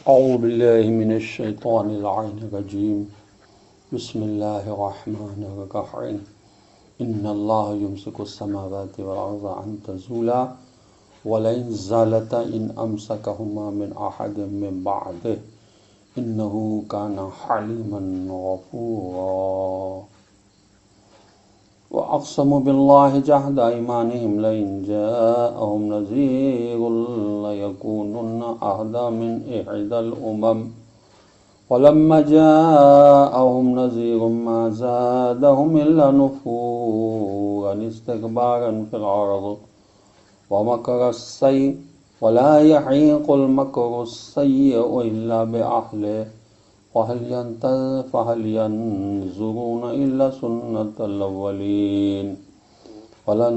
أعوذ بالله من الشيطان اللعين الرجيم بسم الله الرحمن الرحيم إن الله يمسك السماوات والأرض أن تزولا ولئن زالتا إن أمسكهما من أحد من بعده إنه كان حليما غفورا وأقسموا بالله جهد أيمانهم لئن جاءهم نذير ليكونن أهدى من إحدى الأمم ولما جاءهم نذير ما زادهم إلا نفورا استكبارا في الأرض ومكر السيء ولا يحيق المكر السيء إلا بأهله فهل ينظرون إلا سنة الأولين فلن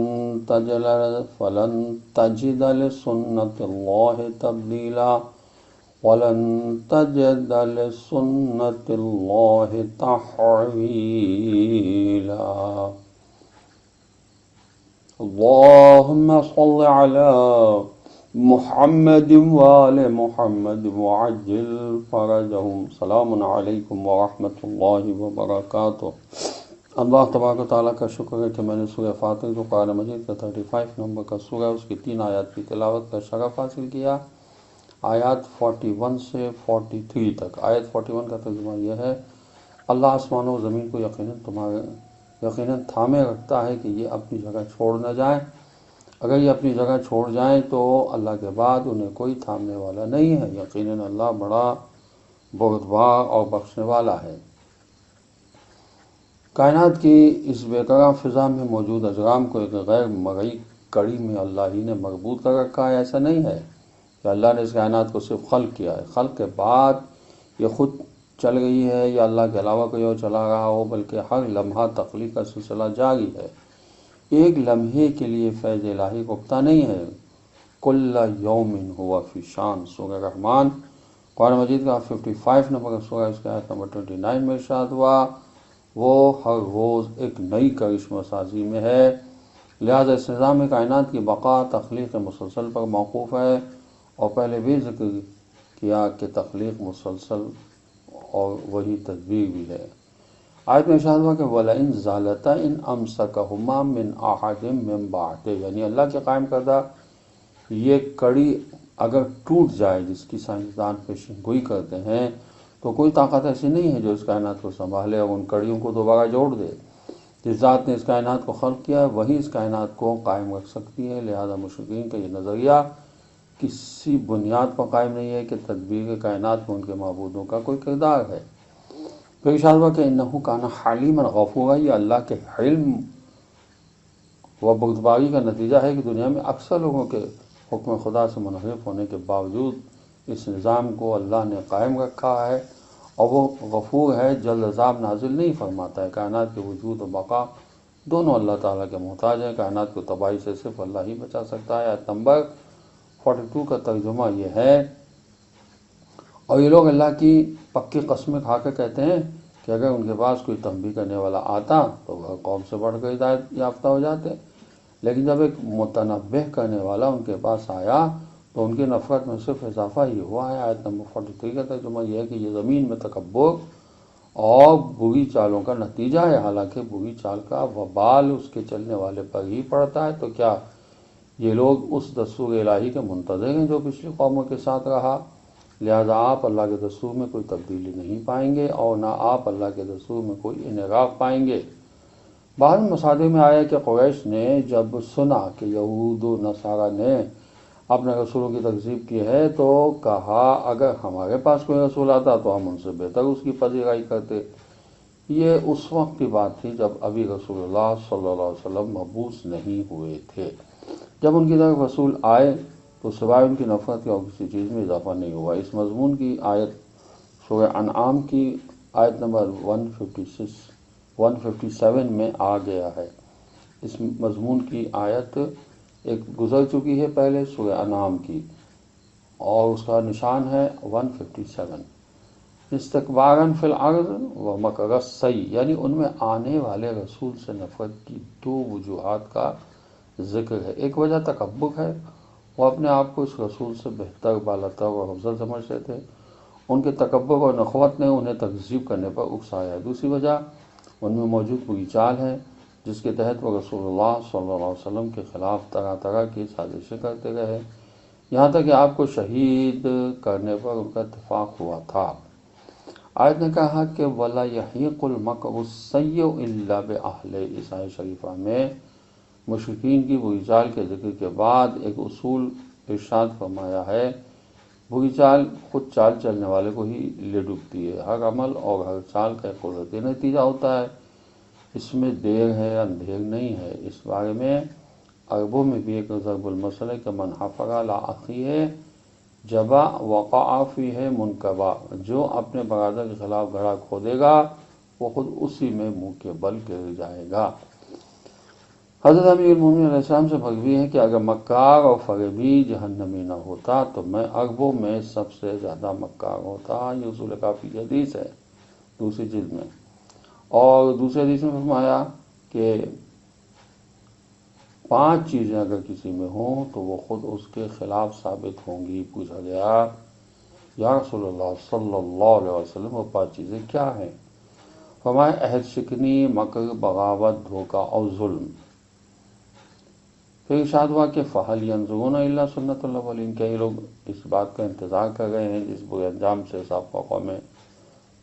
تجد لسنة الله تبديلا ولن تجد لسنة الله تحويلا اللهم صل على محمد وآل محمد وعجل فرجهم سلام علیکم ورحمۃ اللہ وبرکاتہ۔ اللہ تبارک و تعالیٰ کا شکر ہے کہ میں نے سورہ فاتر جو قرآن مجید کا 35 نمبر کا سورہ اس کی 3 آیات کی تلاوت کا شرف حاصل کیا۔ آیات 41 سے 43 تک۔ آیت 41 کا ترجمہ یہ ہے: اللہ آسمان و زمین کو یقیناً تھامے رکھتا ہے کہ یہ اپنی جگہ چھوڑ نہ جائیں۔ اگر یہ اپنی جگہ چھوڑ جائیں تو اللہ کے بعد انہیں کوئی تھامنے والا نہیں ہے۔ یقیناً اللہ بڑا بردبار اور بخشنے والا ہے۔ کائنات کی اس بے قرار فضا میں موجود اجرام کو ایک غیر مرئی کڑی میں اللہ ہی نے مربوط کر رکھا ہے۔ ایسا نہیں ہے کہ اللہ نے اس کائنات کو صرف خلق کیا ہے، خلق کے بعد یہ خود چل گئی ہے یا اللہ کے علاوہ کوئی اور چلا رہا ہو، بلکہ ہر لمحہ تخلیق کا سلسلہ جاری ہے۔ ایک لمحے کے لیے فیض الہی رکتا نہیں ہے۔ کل یوم ہوا فی شان۔ سورہ رحمان قرآن مجید کا 55 نمبر کا سورہ، اس کا آیت نمبر 29 میں ارشاد ہوا: وہ ہر روز ایک نئی کرشمہ سازی میں ہے، لہذا اس نظام کائنات کی بقا تخلیق مسلسل پر موقوف ہے۔ اور پہلے بھی ذکر کیا کہ تخلیق مسلسل اور وہی تدبیر بھی ہے۔ آیت میں ارشاد ہوا کہ وَلَئِن زَالَتَا إِنْ أَمْسَكَهُمَا مِنْ أَحَدٍ مِّن بَعْدِهِ، یعنی اللہ کے قائم کردہ یہ کڑی اگر ٹوٹ جائے، جس کی سائنسدان پیشن گوئی کرتے ہیں، تو کوئی طاقت ایسی نہیں ہے جو اس کائنات کو سنبھالے اور ان کڑیوں کو دوبارہ جوڑ دے۔ جس ذات نے اس کائنات کو خلق کیا ہے وہی اس کائنات کو قائم رکھ سکتی ہے، لہذا مشرکین کا یہ نظریہ کسی بنیاد پر قائم نہیں ہے کہ تدبیر کائنات میں ان کے معبودوں کا کوئی کردار ہے۔ پھر ارشاد ہوا کہ انہ کان حلیما غفورا، یہ اللہ کے حلم و بردباری کا نتیجہ ہے کہ دنیا میں اکثر لوگوں کے حکم خدا سے منحرف ہونے کے باوجود اس نظام کو اللہ نے قائم رکھا ہے، اور وہ غفور ہے، جلد عذاب نازل نہیں فرماتا ہے۔ کائنات کے وجود و بقا دونوں اللہ تعالیٰ کے محتاج ہیں۔ کائنات کو تباہی سے صرف اللہ ہی بچا سکتا ہے۔ آیت نمبر 42 کا ترجمہ یہ ہے: اور یہ لوگ اللہ کی پکی قسمیں کھا کے کہتے ہیں کہ اگر ان کے پاس کوئی تنبیہ کرنے والا آتا تو وہ قوم سے بڑھ کر ہدایت یافتہ ہو جاتے، لیکن جب ایک متنبہ کرنے والا ان کے پاس آیا تو ان کی نفرت میں صرف اضافہ ہی ہوا ہے۔ آیت نمبر 43 کا ترجمہ یہ ہے کہ یہ زمین میں تکبر اور بری چالوں کا نتیجہ ہے، حالانکہ بری چال کا وبال اس کے چلنے والے پر ہی پڑتا ہے۔ تو کیا یہ لوگ اس دستور الہی کے منتظر ہیں جو پچھلی قوموں کے ساتھ رہا؟ لہذا آپ اللہ کے دستور میں کوئی تبدیلی نہیں پائیں گے اور نہ آپ اللہ کے دستور میں کوئی انحراف پائیں گے۔ بعض مصادر میں آیا کہ قریش نے جب سنا کہ یہود و نصارہ نے اپنے رسولوں کی تکذیب کی ہے تو کہا اگر ہمارے پاس کوئی رسول آتا تو ہم ان سے بہتر اس کی پذیرائی کرتے۔ یہ اس وقت کی بات تھی جب ابھی رسول اللہ صلی اللہ علیہ وسلم مبعوث نہیں ہوئے تھے۔ جب ان کی طرف رسول آئے تو سوائے ان کی نفرت کے اور کسی چیز میں اضافہ نہیں ہوا۔ اس مضمون کی آیت سورہ انعام کی آیت نمبر 157 میں آ گیا ہے۔ اس مضمون کی آیت ایک گزر چکی ہے پہلے، سورہ انعام کی، اور اس کا نشان ہے 157۔ استکباراً فی الارض ومکر السیء، یعنی ان میں آنے والے رسول سے نفرت کی 2 وجوہات کا ذکر ہے۔ ایک وجہ تکبر ہے، وہ اپنے آپ کو اس رسول سے بہتر، بالاتر اور افضل سمجھتے تھے، ان کے تکبر اور نخوت نے انہیں تکذیب کرنے پر اکسایا ہے۔ دوسری وجہ ان میں موجود بری چال ہے جس کے تحت وہ رسول اللہ صلی اللہ علیہ وسلم کے خلاف طرح طرح کی سازشیں کرتے رہے، یہاں تک کہ آپ کو شہید کرنے پر ان کا اتفاق ہوا تھا۔ آیت نے کہا کہ وَلَا يَحِيقُ الْمَكْرُ السَّيِّئُ إِلَّا بِأَهْلِهِ۔ اس آیت شریفہ میں مشرکین کی بری چال کے ذکر کے بعد ایک اصول ارشاد فرمایا ہے، بری چال خود چال چلنے والے کو ہی لے ڈوبتی ہے۔ ہر عمل اور ہر چال کا ایک قدرتی نتیجہ ہوتا ہے، اس میں دیر ہے اندھیر نہیں ہے۔ اس بارے میں عربوں میں بھی ایک ضرب المثل ہے کہ من حفر علی اخیہ جبا وقع فیہ منکبا، جو اپنے برادر کے خلاف گڑھا کھودے گا وہ خود اسی میں منہ کے بل گر جائے گا۔ حضرت امیر المومنین علیہ السلام سے مروی ہے کہ اگر مکار اور فریبی جہنمی نہ ہوتا تو میں عربوں میں سب سے زیادہ مکار ہوتا۔ یہ اصول کافی حدیث ہے دوسری جلد میں۔ اور دوسری حدیث میں فرمایا کہ 5 چیزیں اگر کسی میں ہوں تو وہ خود اس کے خلاف ثابت ہوں گی۔ پوچھا گیا یا رسول اللہ صلی اللہ علیہ وسلم وہ 5 چیزیں کیا ہیں؟ فرمایا عہد شکنی، مکر، بغاوت، دھوکہ اور ظلم۔ پھر ارشاد ہوا کہ فَهَلْ يَنظُرُونَ إِلَّا سُنَّةَ الْأَوَّلِينَ، کئی لوگ اس بات کا انتظار کر رہے ہیں جس برے انجام سے سابقہ قومیں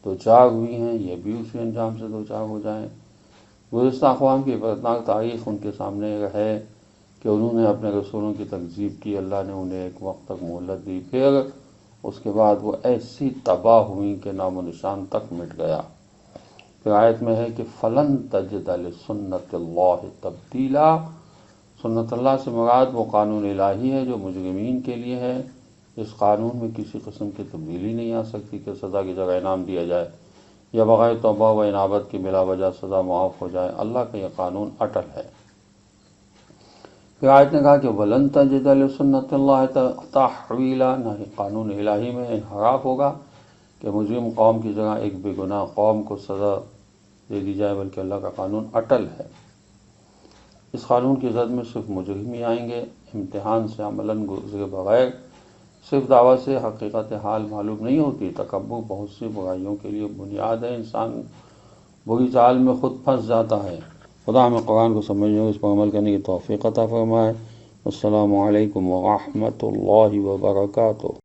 دوچار ہوئی ہیں یہ بھی اسی انجام سے دوچار ہو جائیں۔ گزشتہ اقوام کی عبرتناک تاریخ ان کے سامنے ہے کہ انہوں نے اپنے رسولوں کی تکذیب کی، اللہ نے انہیں ایک وقت تک مہلت دی، پھر اس کے بعد وہ ایسی تباہ ہوئی کہ نام و نشان تک مٹ گیا۔ پھر آیت میں ہے کہ فَلَن تَجِدَ لِسُنَّةِ اللَّهِ تَبْدِيلًا، سنت اللہ سے مراد وہ قانون الہی ہے جو مجرمین کے لیے ہے۔ اس قانون میں کسی قسم کی تبدیلی نہیں آ سکتی کہ سزا کی جگہ انعام دیا جائے یا بغیر توبہ و انابت کی بلا وجہ سزا معاف ہو جائے۔ اللہ کا یہ قانون اٹل ہے۔ پھر آیت نے کہا کہ وَلَن تَجِدَ لِسُنَّةِ اللَّهِ تَحْوِيلًا، نہ ہی قانون الہی میں انحراف ہوگا کہ مجرم قوم کی جگہ ایک بے گناہ قوم کو سزا دے دی جائے، بلکہ اللہ کا قانون اٹل ہے۔ اس قانون کی زد میں صرف مجرم ہی آئیں گے، امتحان سے عملاً گزرے بغیر صرف دعویٰ سے حقیقت حال معلوم نہیں ہوتی۔ تکبر بہت سی برائیوں کے لیے بنیاد ہے، انسان بری چال میں خود پھنس جاتا ہے۔ خدا ہمیں قرآن کو سمجھنے اور اس پر عمل کرنے کی توفیق عطا فرمائے۔ السلام علیکم ورحمۃ اللہ وبرکاتہ۔